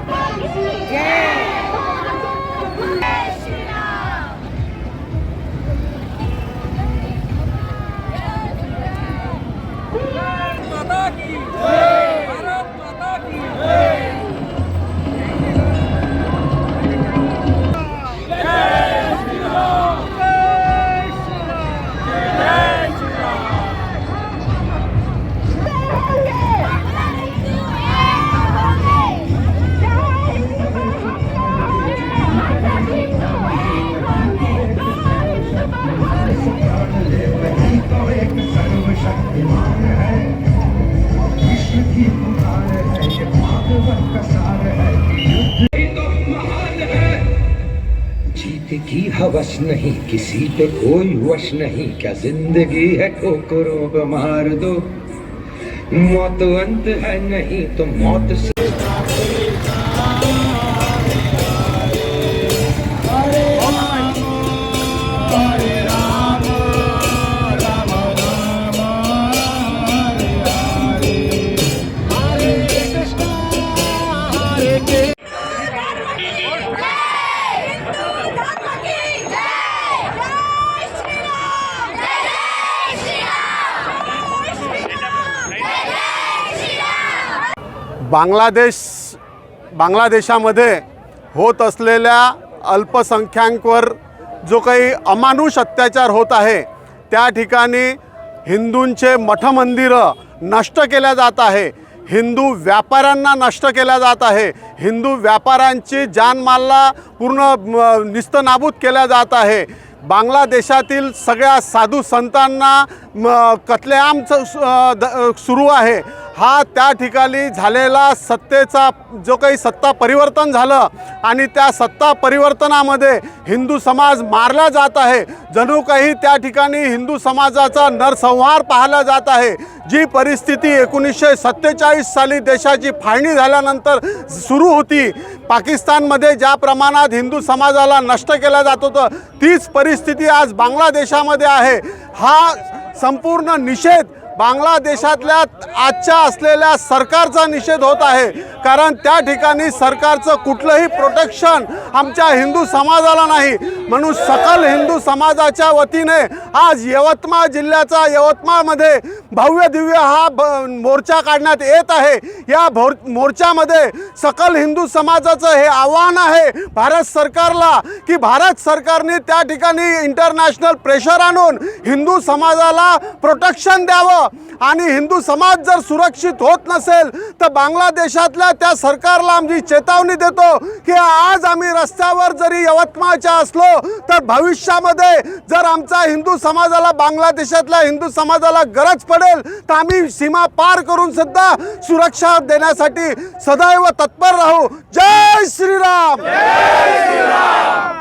माता की जय, भारत माता की जय। जय श्री राम, जय श्री राम, जय श्री राम। जीत की हवस नहीं, किसी पे कोई वश नहीं, क्या जिंदगी है ठोकरों को मार दो, मौत अंत है नहीं तो मौत से बांगलादेशामध्ये होत असलेल्या अल्पसंख्याकांवर जो काही अमानुष अत्याचार होत आहे, त्या ठिकाणी हिंदूंचे मठमंदिरं नष्ट केल्या जात आहे, हिंदू व्यापाऱ्यांना नष्ट केल्या जात आहे, हिंदू व्यापाऱ्यांची जानमालला पूर्ण निस्तनाबूत केल्या जात आहे। बांगलादेशातील सगळ्या साधू संतांना कत्लेआम सुरू आहे। हा त्या ठिकाणी झालेला सत्तेचा जो काही सत्ता परिवर्तन झालं आणि त्या सत्ता परिवर्तनामध्ये हिंदू समाज मारला जात आहे। जणू काही त्या ठिकाणी हिंदू समाजाचा नरसंहार पाहायला जात आहे। जी परिस्थिती 1947 साली देशाची फाळणी झाल्यानंतर सुरू होती, पाकिस्तानमध्ये ज्या प्रमाणात हिंदू समाजाला नष्ट केलं जात होतं, तीच परिस्थिती आज बांगलादेशामध्ये आहे। हा संपूर्ण निषेध बांगलादेशातल्या आजच्या असलेल्या सरकारचा निषेध होत आहे, कारण त्या ठिकाणी सरकारचं कुठलंही प्रोटेक्शन आमच्या हिंदू समाजाला नाही। म्हणून सकल हिंदू समाजाच्या वतीने आज यवतमाळ जिल्ह्याचा यवतमाळमध्ये भव्य दिव्य हा मोर्चा काढण्यात येत आहे। या मोर्चामध्ये सकल हिंदू समाजाचं हे आव्हान आहे भारत सरकारला की भारत सरकारने त्या ठिकाणी इंटरनॅशनल प्रेशर आणून हिंदू समाजाला प्रोटेक्शन द्यावं आणि हिंदू समाज जर सुरक्षित होत नसेल तर बांगलादेशातल्या त्या सरकारला आम्ही चेतावणी देतो की आज आम्ही रस्त्यावर जरी यवतमाळच्या असलो तर भविष्यामध्ये जर आमचा हिंदू समाजाला बांगलादेशातल्या हिंदू समाजाला गरज पडेल तर आम्ही सीमा पार करून सुद्धा सुरक्षा देण्यासाठी सदैव तत्पर राहू। जय श्रीराम, जय श्रीराम।